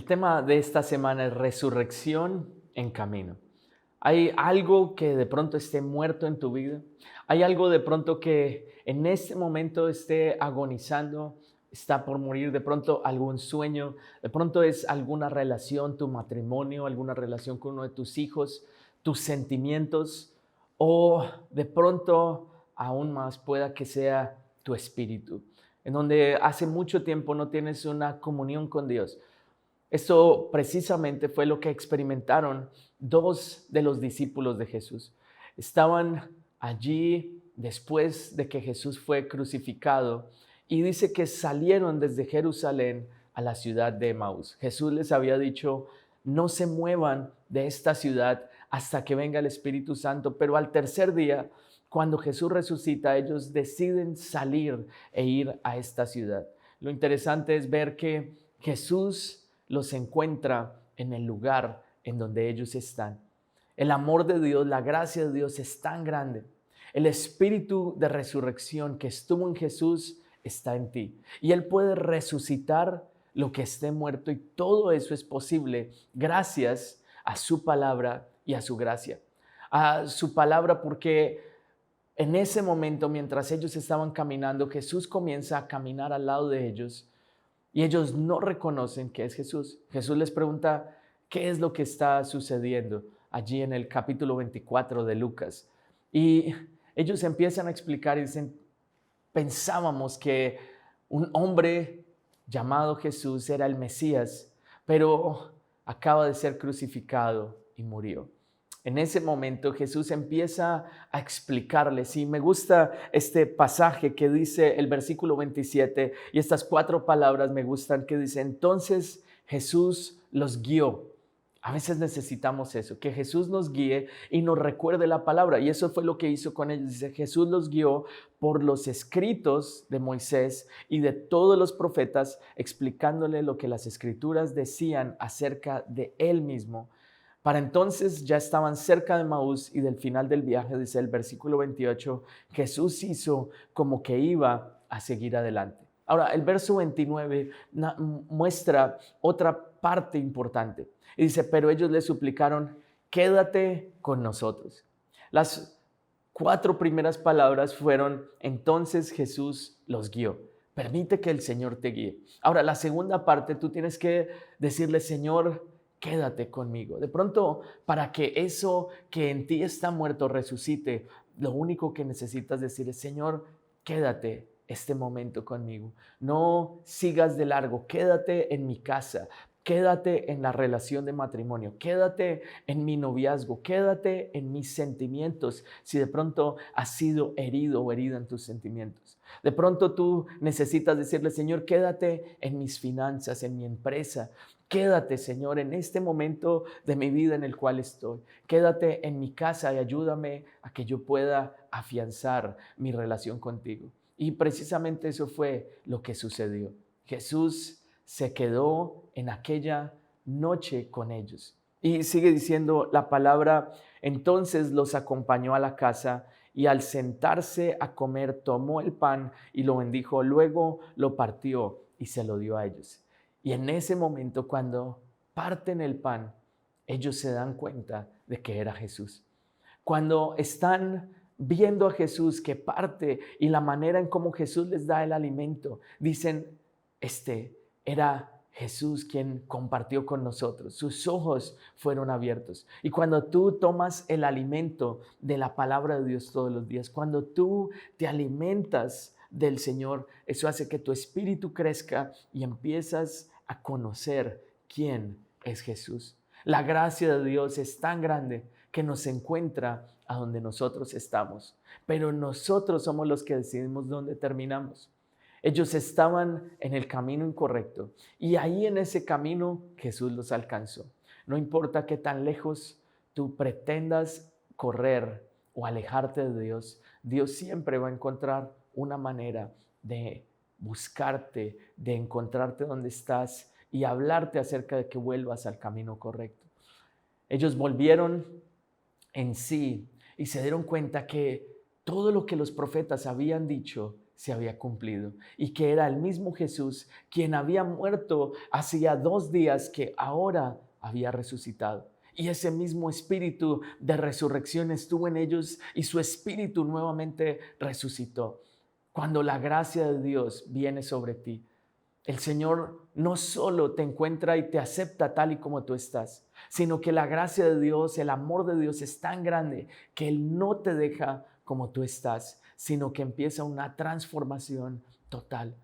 tema de esta semana es resurrección en camino. ¿Hay algo que de pronto esté muerto en tu vida? ¿Hay algo de pronto que en este momento esté agonizando, está por morir? De pronto algún sueño, de pronto es alguna relación, tu matrimonio, alguna relación con uno de tus hijos, tus sentimientos, o de pronto aún más pueda que sea tu espíritu, en donde hace mucho tiempo no tienes una comunión con Dios. Esto precisamente fue lo que experimentaron dos de los discípulos de Jesús. Estaban allí después de que Jesús fue crucificado y dice que salieron desde Jerusalén a la ciudad de Emaús. Jesús les había dicho, no se muevan de esta ciudad hasta que venga el Espíritu Santo, pero al tercer día, cuando Jesús resucita, ellos deciden salir e ir a esta ciudad. Lo interesante es ver que Jesús los encuentra en el lugar en donde ellos están. El amor de Dios, la gracia de Dios es tan grande. El espíritu de resurrección que estuvo en Jesús está en ti. Y Él puede resucitar lo que esté muerto y todo eso es posible gracias a su palabra y a su gracia. A su palabra porque en ese momento, mientras ellos estaban caminando, Jesús comienza a caminar al lado de ellos y ellos no reconocen que es Jesús. Jesús les pregunta, ¿qué es lo que está sucediendo allí en el capítulo 24 de Lucas? Y ellos empiezan a explicar y dicen, pensábamos que un hombre llamado Jesús era el Mesías, pero acaba de ser crucificado y murió. En ese momento Jesús empieza a explicarles, y me gusta este pasaje que dice el versículo 27, y estas cuatro palabras me gustan, que dice, entonces Jesús los guió. A veces necesitamos eso, que Jesús nos guíe y nos recuerde la palabra, y eso fue lo que hizo con ellos. Dice, Jesús los guió por los escritos de Moisés y de todos los profetas, explicándole lo que las escrituras decían acerca de él mismo. Para entonces ya estaban cerca de Emaús y del final del viaje, dice el versículo 28, Jesús hizo como que iba a seguir adelante. Ahora, el verso 29 muestra otra parte importante. Y dice, pero ellos le suplicaron, quédate con nosotros. Las cuatro primeras palabras fueron, entonces Jesús los guió. Permite que el Señor te guíe. Ahora, la segunda parte, tú tienes que decirle, Señor, quédate conmigo. De pronto, para que eso que en ti está muerto resucite, lo único que necesitas decir es, Señor, quédate este momento conmigo. No sigas de largo, quédate en mi casa. Quédate en la relación de matrimonio, quédate en mi noviazgo, quédate en mis sentimientos. Si de pronto has sido herido o herida en tus sentimientos. De pronto tú necesitas decirle, Señor, quédate en mis finanzas, en mi empresa. Quédate, Señor, en este momento de mi vida en el cual estoy. Quédate en mi casa y ayúdame a que yo pueda afianzar mi relación contigo. Y precisamente eso fue lo que sucedió. Jesús se quedó en aquella noche con ellos. Y sigue diciendo la palabra, entonces los acompañó a la casa y al sentarse a comer tomó el pan y lo bendijo, luego lo partió y se lo dio a ellos. Y en ese momento cuando parten el pan, ellos se dan cuenta de que era Jesús. Cuando están viendo a Jesús que parte y la manera en cómo Jesús les da el alimento, dicen, era Jesús quien compartió con nosotros. Sus ojos fueron abiertos. Y cuando tú tomas el alimento de la palabra de Dios todos los días, cuando tú te alimentas del Señor, eso hace que tu espíritu crezca y empiezas a conocer quién es Jesús. La gracia de Dios es tan grande que nos encuentra a donde nosotros estamos, pero nosotros somos los que decidimos dónde terminamos. Ellos estaban en el camino incorrecto y ahí en ese camino Jesús los alcanzó. No importa qué tan lejos tú pretendas correr o alejarte de Dios, Dios siempre va a encontrar una manera de buscarte, de encontrarte donde estás y hablarte acerca de que vuelvas al camino correcto. Ellos volvieron en sí y se dieron cuenta que todo lo que los profetas habían dicho se había cumplido y que era el mismo Jesús quien había muerto hacía 2 días, que ahora había resucitado. Y ese mismo espíritu de resurrección estuvo en ellos y su espíritu nuevamente resucitó. Cuando la gracia de Dios viene sobre ti, el Señor no solo te encuentra y te acepta tal y como tú estás, sino que la gracia de Dios, el amor de Dios es tan grande que Él no te deja como tú estás, sino que empieza una transformación total.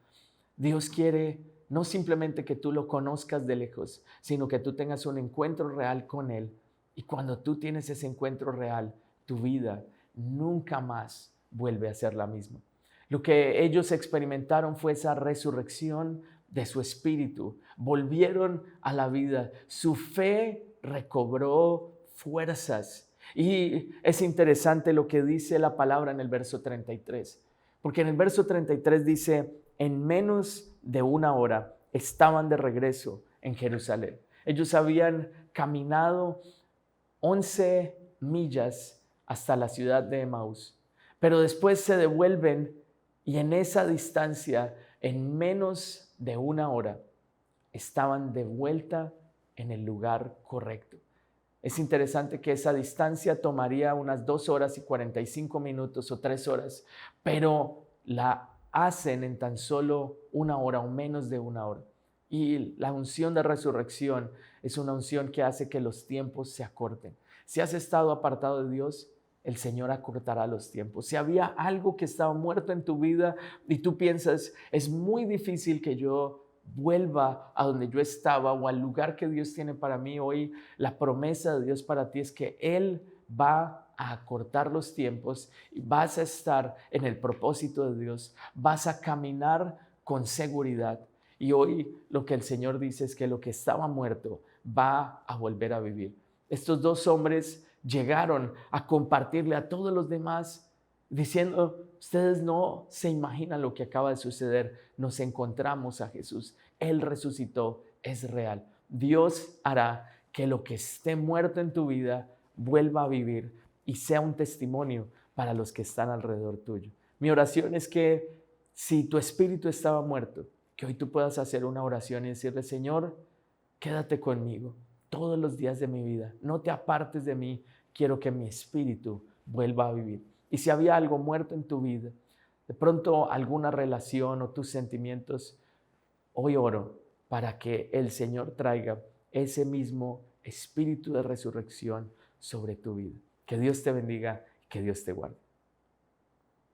Dios quiere no simplemente que tú lo conozcas de lejos, sino que tú tengas un encuentro real con Él. Y cuando tú tienes ese encuentro real, tu vida nunca más vuelve a ser la misma. Lo que ellos experimentaron fue esa resurrección de su espíritu. Volvieron a la vida. Su fe recobró fuerzas. Y es interesante lo que dice la palabra en el verso 33. Porque en el verso 33 dice: en menos de una hora estaban de regreso en Jerusalén. Ellos habían caminado 11 millas hasta la ciudad de Emaús, pero después se devuelven y en esa distancia, en menos de una hora, estaban de vuelta en el lugar correcto. Es interesante que esa distancia tomaría unas 2 horas y 45 minutos o 3 horas, pero la hacen en tan solo una hora o menos de una hora. Y la unción de resurrección es una unción que hace que los tiempos se acorten. Si has estado apartado de Dios, el Señor acortará los tiempos. Si había algo que estaba muerto en tu vida y tú piensas, es muy difícil que yo vuelva a donde yo estaba o al lugar que Dios tiene para mí hoy, la promesa de Dios para ti es que Él va a acortar los tiempos y vas a estar en el propósito de Dios, vas a caminar con seguridad. Y hoy lo que el Señor dice es que lo que estaba muerto va a volver a vivir. Estos 2 hombres llegaron a compartirle a todos los demás diciendo: ustedes no se imaginan lo que acaba de suceder, nos encontramos a Jesús, Él resucitó, es real. Dios hará que lo que esté muerto en tu vida vuelva a vivir y sea un testimonio para los que están alrededor tuyo. Mi oración es que si tu espíritu estaba muerto, que hoy tú puedas hacer una oración y decirle: Señor, quédate conmigo todos los días de mi vida, no te apartes de mí, quiero que mi espíritu vuelva a vivir. Y si había algo muerto en tu vida, de pronto alguna relación o tus sentimientos, hoy oro para que el Señor traiga ese mismo espíritu de resurrección sobre tu vida. Que Dios te bendiga, que Dios te guarde.